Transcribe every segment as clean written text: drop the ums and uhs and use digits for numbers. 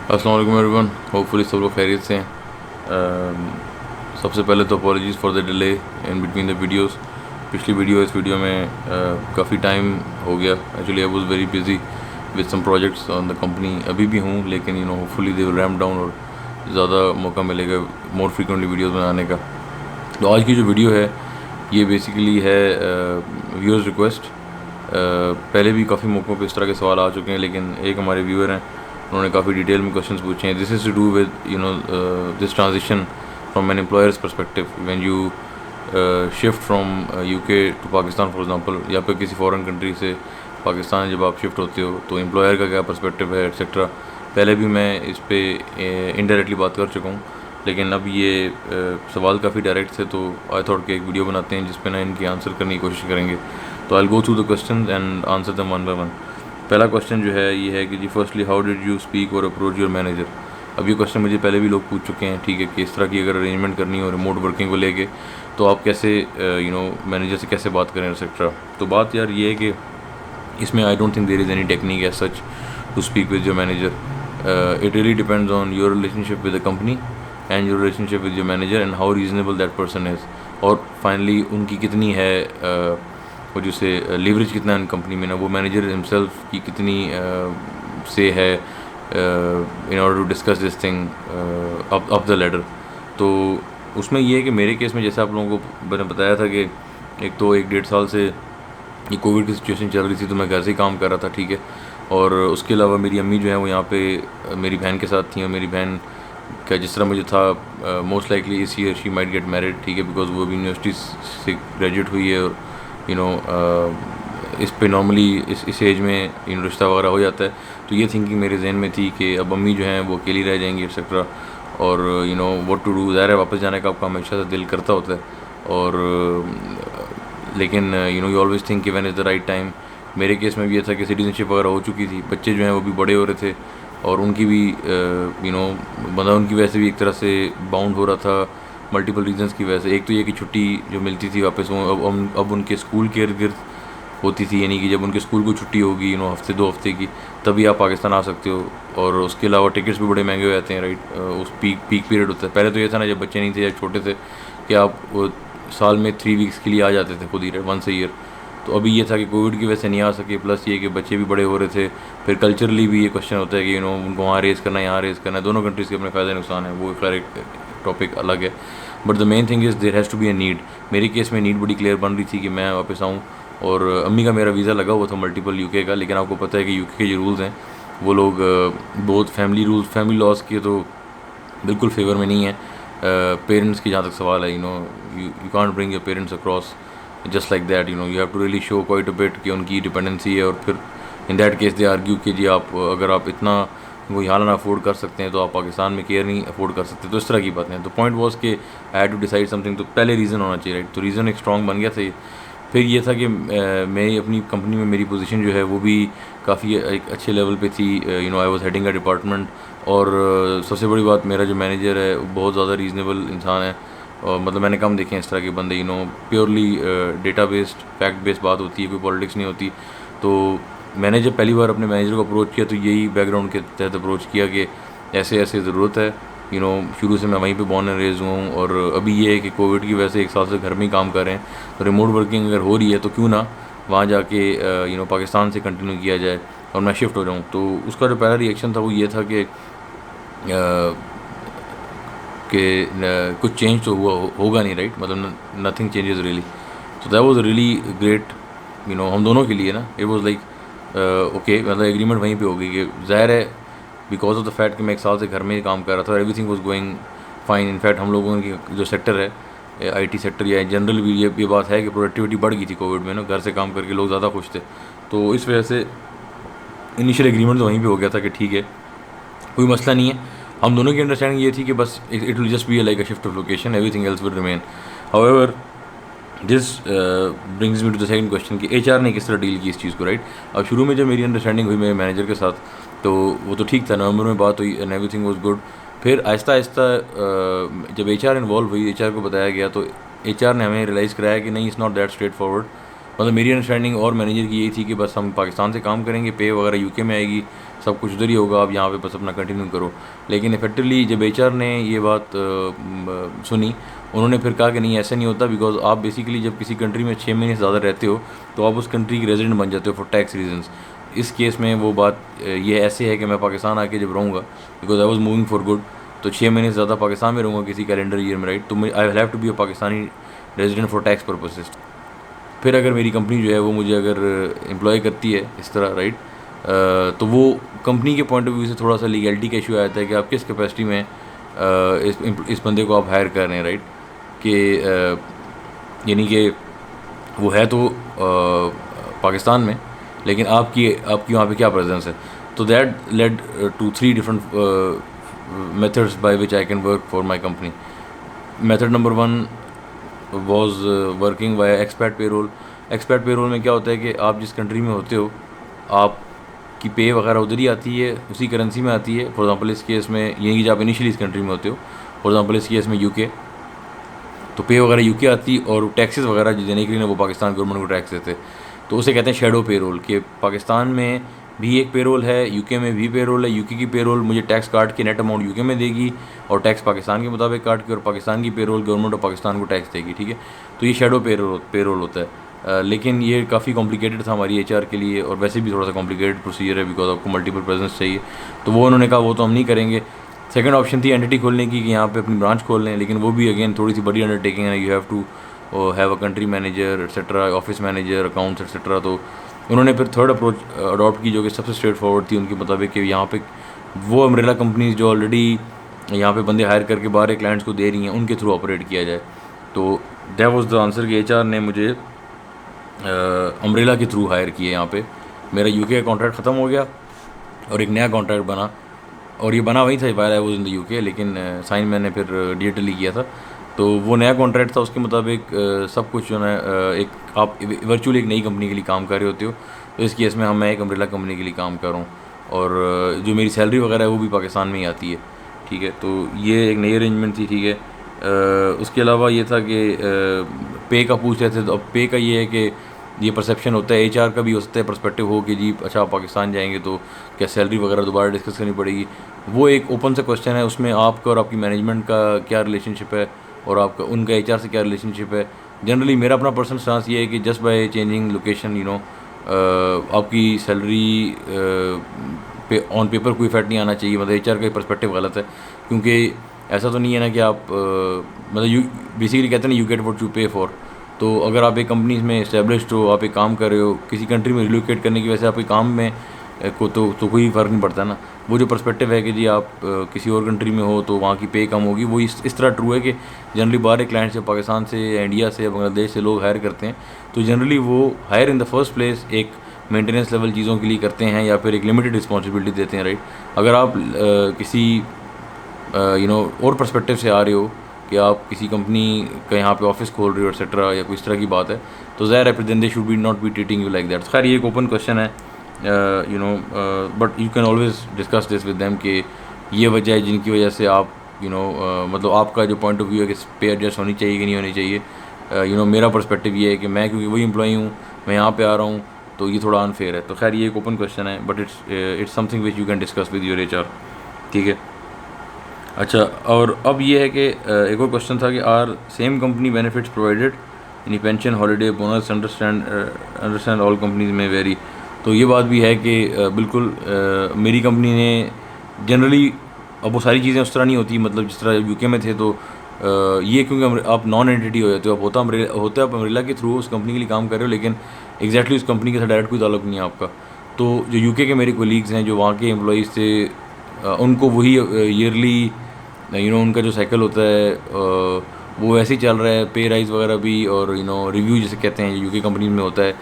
अस्सलाम वालेकुम everyone, hopefully सब लोग खैरियत से हैं। सबसे पहले तो apologies for the delay in between the videos. पिछली वीडियो इस वीडियो में काफ़ी टाइम हो गया। Actually I was very busy with some projects on the company. अभी भी हूँ, लेकिन hopefully they will ramp down और ज़्यादा मौका मिलेगा मोर फ्रिक्वेंटली वीडियोस बनाने का। तो आज की जो वीडियो है ये बेसिकली है व्यूअर्स रिक्वेस्ट। पहले भी काफ़ी मौक़ों पे इस तरह के सवाल आ चुके हैं, लेकिन एक हमारे व्यूअर हैं, उन्होंने काफ़ी डिटेल में क्वेश्चंस पूछे हैं। This is to do with this transition from an employer's perspective when you shift from UK to Pakistan for example, या फिर किसी फॉरेन कंट्री से पाकिस्तान जब आप शिफ्ट होते हो तो एम्प्लॉयर का क्या पर्सपेक्टिव है एक्सेट्रा। पहले भी मैं इस पर इनडायरेक्टली बात कर चुका हूँ, लेकिन अब ये सवाल काफ़ी डायरेक्ट थे, तो आई थॉट कि एक वीडियो बनाते हैं जिस पे ना इनकी आंसर करने की कोशिश करेंगे। तो I go through the question and answer them one by one. पहला क्वेश्चन जो है ये है कि जी firstly how did you speak और अप्रोच योर मैनेजर। अब ये क्वेश्चन मुझे पहले भी लोग पूछ चुके हैं, ठीक है, कि इस तरह की अगर अरेंजमेंट करनी हो रिमोट वर्किंग को लेके तो आप कैसे मैनेजर से कैसे बात करें एक्सेट्रा। तो बात यार ये है कि इसमें I don't think there is any technique as such to speak with your manager. It really depends on your relationship with the company and your relationship with your manager and how reasonable that person is, और finally उनकी कितनी है वो जिसे leverage कितना है company में ना, वो मैनेजर हिमसेल्फ की कितनी से है in order to discuss this thing up the ladder. तो उसमें ये है कि मेरे केस में जैसे आप लोगों को मैंने बताया था कि एक तो 1-1.5 साल से ये कोविड की सिचुएशन चल रही थी, तो मैं घर से ही काम कर रहा था, ठीक है। और उसके अलावा मेरी अम्मी जो है वो यहाँ पे मेरी बहन के साथ थी, और मेरी बहन का जिस तरह मुझे था मोस्ट लाइकली इस year she might get married, ठीक है, बिकॉज वो अभी यूनिवर्सिटी से ग्रेजुएट हुई है, और इस पे नॉर्मली इस एज में रिश्ता वगैरह हो जाता है। तो ये थिंकिंग मेरे जहन में थी कि अब अम्मी जो हैं वो अकेली रह जाएंगी एक्सेट्रा, और व्हाट टू डू। ज़ाहिर है वापस जाने का आपका हमेशा से दिल करता होता है, और लेकिन you always think when is the right time. मेरे केस में भी ये था कि सिटीजनशिप वगैरह हो चुकी थी, बच्चे जो हैं वो भी बड़े हो रहे थे, और उनकी भी मतलब उनकी वजह से भी एक तरह से बाउंड हो रहा था मल्टीपल रीजंस की वजह से। एक तो ये कि छुट्टी जो मिलती थी वापस वो अब उनके स्कूल के इर्द गिर्द होती थी, यानी कि जब उनके स्कूल को छुट्टी होगी हफ्ते 2 हफ्ते की, तभी आप पाकिस्तान आ सकते हो। और उसके अलावा टिकट्स भी बड़े महंगे हो जाते हैं, राइट। उस पीक पीरियड होता है। पहले तो ये था ना, जब बच्चे नहीं थे या छोटे थे, कि आप साल में 3 वीक्स के लिए आ जाते थे खुद ही, वंस ईयर। तो अभी ये था कि कोविड की वजह से नहीं आ सके, प्लस ये कि बच्चे भी बड़े हो रहे थे। फिर कल्चरली भी ये क्वेश्चन होता है कि उनको वहाँ रेस करना है, यहाँ रेस करना है। दोनों कंट्रीज़ के अपने फ़ायदे नुकसान है, वो खैर एक टॉपिक अलग है। But the main thing is there has to be a need. मेरे केस में नीड बड़ी क्लियर बन रही थी कि मैं वापस आऊँ, और अम्मी का मेरा वीज़ा लगा हुआ था मल्टीपल यूके का, लेकिन आपको पता है कि यूके के जो रूल्स हैं वो लोग बहुत फैमिली लॉज के तो बिल्कुल फेवर में नहीं है। पेरेंट्स की जहाँ तक सवाल है, you can't bring your parents across just like that, you have to really show quite a bit कि उनकी डिपेंडेंसी है। और फिर in that case they argue कि जी आप अगर आप इतना वो यहाँ ना अफोर्ड कर सकते हैं तो आप पाकिस्तान में केयर नहीं अफोर्ड कर सकते। तो इस तरह की बातें हैं। तो पॉइंट वॉज कि I had to decide something, तो पहले रीज़न होना चाहिए, राइट। तो रीज़न एक स्ट्रॉन्ग बन गया था ये। फिर ये था कि मैं अपनी कंपनी में मेरी पोजीशन जो है वो भी काफ़ी एक अच्छे लेवल पे थी। I was heading a department, और सबसे बड़ी बात मेरा जो मैनेजर है वो बहुत ज़्यादा रीज़नेबल इंसान है। और मतलब मैंने कम देखे हैं इस तरह के बंदे, purely data based fact based बात होती है, कोई पॉलिटिक्स नहीं होती। तो मैंने जब पहली बार अपने मैनेजर को अप्रोच किया तो यही बैकग्राउंड के तहत अप्रोच किया कि ऐसे ऐसे ज़रूरत है। शुरू से मैं वहीं पे बॉर्न एंड रेज हुआ हूँ, और अभी ये है कि कोविड की वजह से 1 साल से घर में ही काम कर रहे हैं, तो रिमोट वर्किंग अगर हो रही है तो क्यों ना वहाँ जाके पाकिस्तान से कंटिन्यू किया जाए और मैं शिफ्ट हो जाऊँ। तो उसका जो पहला रिएक्शन था वो ये था कि कुछ चेंज तो होगा नहीं, राइट। मतलब नथिंग चेंजेस रियली। तो दैट वाज रियली ग्रेट हम दोनों के लिए ना। इट वाज लाइक ओके, मतलब एग्रीमेंट वहीं पे हो गई कि ज़ाहिर है बिकॉज ऑफ द फैक्ट कि मैं 1 साल से घर में ही काम कर रहा था, everything was going fine. In fact हम लोगों की जो सेक्टर है आईटी सेक्टर या जनरल भी ये बात है कि प्रोडक्टिविटी बढ़ गई थी कोविड में ना, घर से काम करके लोग ज़्यादा खुश थे। तो इस वजह से इनिशियल एग्रीमेंट तो वहीं पे हो गया था कि ठीक है कोई मसला नहीं है। हम दोनों की अंडरस्टैंडिंग ये थी कि बस it will just be like a shift of location, everything else will remain. However this brings me to the second question कि एचआर ने किस तरह डील की इस चीज़ को, राइट। अब शुरू में जब मेरी अंडरस्टैंडिंग हुई मेरे मैनेजर के साथ तो वो तो ठीक था, नवंबर में बात हुई एंड एवरीथिंग वाज गुड। फिर आहिस्ता आहिस्ता जब एचआर इन्वॉल्व हुई, एचआर को बताया गया, तो एचआर ने हमें रियलाइज़ कराया कि नहीं, it's not that straight forward. मतलब मेरी अंडरस्टैंडिंग और मैनेजर की यही थी कि बस हम पाकिस्तान से काम करेंगे, पे वगैरह यूके में आएगी, सब कुछ उधर ही होगा, आप यहाँ पे बस अपना कंटिन्यू करो। लेकिन इफेक्टिवली जब एचआर ने ये बात सुनी, उन्होंने फिर कहा कि नहीं ऐसा नहीं होता, बिकॉज आप बेसिकली जब किसी कंट्री में 6 महीने से ज़्यादा रहते हो तो आप उस कंट्री की रेजिडेंट बन जाते हो फॉर टैक्स रीजंस। इस केस में वो बात ये ऐसे है कि मैं पाकिस्तान आके जब रहूँगा, because I was moving for good, तो 6 महीने से ज़्यादा पाकिस्तान में रहूँगा किसी कैलेंडर ईयर में, राइट, तो I have to be a Pakistani resident for tax purposes. फिर अगर मेरी कंपनी जो है वो मुझे अगर एम्प्लॉय करती है इस तरह, राइट, तो वो कंपनी के पॉइंट ऑफ व्यू से थोड़ा सा लीगलिटी का इशू आ जाता है कि आप किस कैपेसिटी में इस बंदे को आप हायर कर रहे हैं, राइट, कि यानी कि वो है तो पाकिस्तान में, लेकिन आपकी वहाँ पे क्या प्रेजेंस है। तो that led to 3 different methods by which I can work for my company. Method number 1 was working via expat payroll. Expat payroll में क्या होता है कि आप जिस कंट्री में होते हो, आपकी पे वगैरह उधर ही आती है, उसी करेंसी में आती है। फॉर एग्जांपल इस केस में ये कि जब आप इनिशियली इस कंट्री में होते हो, फॉर एग्जांपल इस केस में यूके, तो पे वगैरह यूके आती, और टैक्सेस वगैरह जो देने के लिए ना वो पाकिस्तान गवर्नमेंट को टैक्स देते। तो उसे कहते हैं शेडो पेरोल, कि पाकिस्तान में भी एक पेरोल है, यूके में भी पेरोल है, यूके की पेरोल मुझे टैक्स काट के नेट अमाउंट यूके में देगी और टैक्स पाकिस्तान के मुताबिक काट के, और पाकिस्तान की पेरोल गवर्नमेंट ऑफ पाकिस्तान को टैक्स देगी, ठीक है। तो ये शेडो पेरोल होता है। लेकिन ये काफ़ी कॉम्प्लिकेटेड था हमारी एचआर के लिए, और वैसे भी थोड़ा सा कॉम्प्लिकेटेड प्रोसीजर है, बिकॉज आपको मल्टीपल प्रेजेंस चाहिए। तो वो उन्होंने कहा वो तो हम नहीं करेंगे। सेकंड ऑप्शन थी एंटिटी खोलने की, कि यहाँ पे अपनी ब्रांच खोल लें, लेकिन वो भी अगेन थोड़ी सी बड़ी अंडरटेकिंग है, you have to have a country manager etcetera, office manager, accounts etcetera. तो उन्होंने फिर थर्ड अप्रोच अडॉप्ट की, जो कि सबसे स्ट्रेट फॉरवर्ड थी उनके मुताबिक, कि यहाँ पे वो अम्ब्रेला कंपनीज जो ऑलरेडी यहाँ पे बंदे हायर करके बाहर क्लाइंट्स को दे रही हैं, उनके थ्रू ऑपरेट किया जाए। तो दैट वाज द आंसर कि एचआर ने मुझे अम्ब्रेला के थ्रू हायर किए यहाँ पे। मेरा यूके का कॉन्ट्रैक्ट ख़त्म हो गया और एक नया कॉन्ट्रैक्ट बना, और ये बना वही था while I was in the UK, लेकिन साइन मैंने फिर डिजिटली किया था। तो वो नया कॉन्ट्रैक्ट था, उसके मुताबिक सब कुछ जो है एक आप वर्चुअली एक नई कंपनी के लिए काम कर रहे होते हो। तो इस केस में मैं एक अम्ब्रेला कंपनी के लिए काम कर रहा हूँ, और जो मेरी सैलरी वगैरह है वो भी पाकिस्तान में ही आती है, ठीक है। तो ये एक नई अरेंजमेंट थी, ठीक है। उसके अलावा ये था कि पे का पूछ रहे थे, तो अब पे का ये है कि ये परसेप्शन होता है, एचआर का भी हो सकता है पर्सपेक्टिव हो कि जी अच्छा आप पाकिस्तान जाएंगे तो क्या सैलरी वगैरह दोबारा डिस्कस करनी पड़ेगी। वो एक ओपन सा क्वेश्चन है, उसमें आपका और आपकी मैनेजमेंट का क्या रिलेशनशिप है, और आपका उनका एचआर से क्या रिलेशनशिप है। जनरली मेरा अपना पर्सनल स्टांस ये है कि just by changing location, you know, आपकी सैलरी पे ऑन पेपर कोई इफेक्ट नहीं आना चाहिए। मतलब एचआर का पर्सपेक्टिव गलत है, क्योंकि ऐसा तो नहीं है ना कि आप मतलब यू बेसिकली कहते हैं ना, यू गेट व्हाट यू पे फॉर। तो अगर आप एक कंपनी में इस्टेब्लिश्ड हो, आप एक काम कर रहे हो, किसी कंट्री में रिलोकेट करने की वजह से आपके काम में को तो कोई फ़र्क नहीं पड़ता ना। वो जो पर्सपेक्टिव है कि जी आप किसी और कंट्री में हो तो वहाँ की पे कम होगी, वो इस तरह ट्रू है कि जनरली बाहर क्लाइंट से पाकिस्तान से या इंडिया से या बांग्लादेश से लोग हायर करते हैं, तो जनरली वो hire in the first place एक मेंटेनेंस लेवल चीज़ों के लिए करते हैं, या फिर एक लिमिटेड रिस्पॉन्सिबिलिटी देते हैं, राइट। अगर आप किसी यू नो और पर्सपेक्टिव से आ रहे हो कि आप किसी कंपनी का यहाँ पे ऑफिस खोल रहे हो एक्सेट्रा, या कोई इस तरह की बात है, तो ज़ाहिर है then they should be not be treating you like that. खैर ये एक ओपन क्वेश्चन है, you know, but you can always discuss this with them कि ये वजह है जिनकी वजह से आप यू नो मतलब आपका जो पॉइंट ऑफ व्यू है कि पे एडजस्ट होनी चाहिए कि नहीं होनी चाहिए। यू नो मेरा पर्सपेक्टिव ये है कि मैं क्योंकि वही एम्प्लॉई हूँ, मैं यहाँ पे आ रहा हूँ, तो ये थोड़ा अनफेयर है। तो खैर ये एक ओपन क्वेश्चन है, but it's something which you can discuss with your HR, ठीक है। अच्छा, और अब ये है कि एक और क्वेश्चन था कि are same company benefits provided यानी pension, holiday, bonus, understand all companies में वेरी। तो ये बात भी है कि बिल्कुल मेरी कंपनी ने जनरली, अब वो सारी चीज़ें उस तरह नहीं होती, मतलब जिस तरह यूके में थे तो ये क्योंकि आप नॉन एंटिटी हो जाते हो, आप आप अम्ब्रेला के थ्रू उस कंपनी के लिए काम कर रहे हो, लेकिन एग्जैक्टली उस कंपनी के साथ डायरेक्ट कोई ताल्लुक नहीं है आपका। तो जो यूके के मेरे कोलीग्स हैं जो वहाँ के एम्प्लॉइज़ थे, उनको वही ईयरली यू नो उनका जो साइकिल होता है वो वैसे ही चल रहा है, पे राइज वगैरह भी, और यू नो रिव्यू जिसे कहते हैं यूके कंपनी में होता है,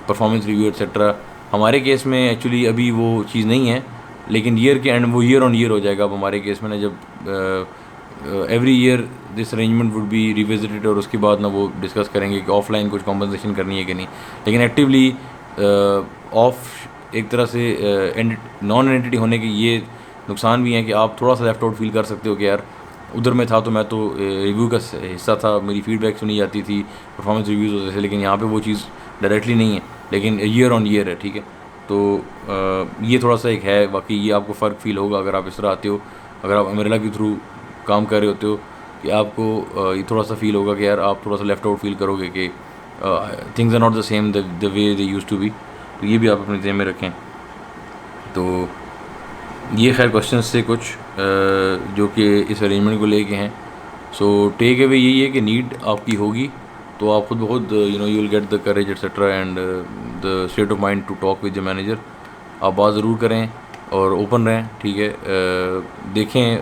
परफॉर्मेंस रिव्यू एक्सेट्रा। हमारे केस में एक्चुअली अभी वो चीज़ नहीं है, लेकिन ईयर के एंड वो ईयर ऑन ईयर हो जाएगा। अब हमारे केस में ना जब every year this arrangement would be revisited, और उसके बाद ना वो डिस्कस करेंगे कि ऑफलाइन कुछ कॉम्पनसेशन करनी है कि नहीं। लेकिन एक्टिवली ऑफ एक तरह से नॉन एंटिटी होने के ये नुकसान भी हैं कि आप थोड़ा सा लेफ्ट आउट फील कर सकते हो कि यार उधर में था तो मैं तो रिव्यू का हिस्सा था, मेरी फीडबैक सुनी जाती थी, परफॉर्मेंस रिव्यूज़ होते थे, लेकिन यहाँ पे वो चीज़ डायरेक्टली नहीं है, लेकिन ईयर ऑन ईयर है, ठीक है। तो ये थोड़ा सा एक है, बाकी ये आपको फ़र्क फील होगा अगर आप इस तरह आते हो, अगर आप अम्ब्रेला के थ्रू काम कर रहे होते हो, कि आपको ये थोड़ा सा फील होगा कि यार आप थोड़ा सा लेफ़्ट आउट फील करोगे कि things are not the same the way they use to be. तो ये भी आप अपने ज़हन में रखें। तो ये खैर क्वेश्चंस थे कुछ जो कि इस अरेंजमेंट को लेके हैं। सो टेक अवे यही है कि नीड आपकी होगी तो आप खुद ब खुद you will get the courage etcetera and the state of mind to talk with the manager. आप बात ज़रूर करें और ओपन रहें, ठीक है। देखें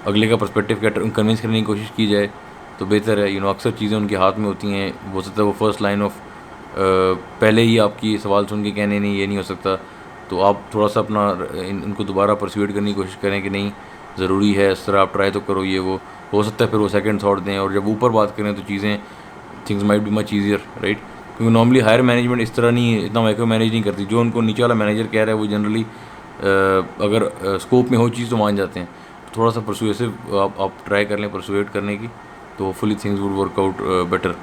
अगले का पर्सपेक्टिव क्या, कन्विंस करने की कोशिश की जाए तो बेहतर है। अक्सर चीज़ें उनके हाथ में होती हैं, हो सकता है वो फर्स्ट लाइन ऑफ पहले ही आपकी सवाल सुन के कहने नहीं, ये नहीं हो सकता। तो आप थोड़ा सा अपना इनको दोबारा परसुएट करने की कोशिश करें कि नहीं ज़रूरी है, इस तरह आप ट्राई तो करो, ये वो हो सकता है फिर वो सेकंड थॉट दें। और जब ऊपर बात करें तो चीज़ें things might be much easier, right. क्योंकि नॉर्मली हायर मैनेजमेंट इस तरह नहीं, इतना माइक्रो मैनेज नहीं करती। जो उनको नीचे वाला मैनेजर कह रहा है वो जनरली अगर स्कोप में हो चीज़ तो मान जाते हैं। थोड़ा सा परसुएसिव आप ट्राई कर लें परसुएट करने की, तो hopefully things would work out better.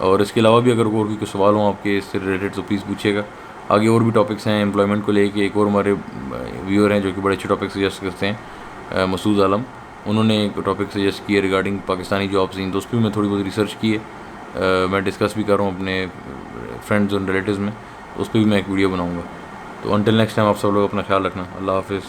और इसके अलावा भी अगर और भी कुछ सवाल हों आपके इससे रिलेटेड तो प्लीज़ पूछिएगा। आगे और भी टॉपिक्स हैं एम्प्लॉयमेंट को लेके। एक और हमारे व्यूअर हैं जो कि बड़े अच्छे टॉपिक सजेस्ट करते हैं, मसूद आलम, उन्होंने एक टॉपिक सजेस्ट किया रिगार्डिंग पाकिस्तानी जॉब सीन। तो उस पर मैं थोड़ी बहुत रिसर्च की है, मैं डिस्कस भी कर रहा हूँ अपने फ्रेंड्स और रिलेटिव्स में, तो उस पर भी मैं एक वीडियो बनाऊँगा। तो अंटिल नेक्स्ट टाइम आप सब लोग अपना ख्याल रखना। अल्लाह हाफिज़।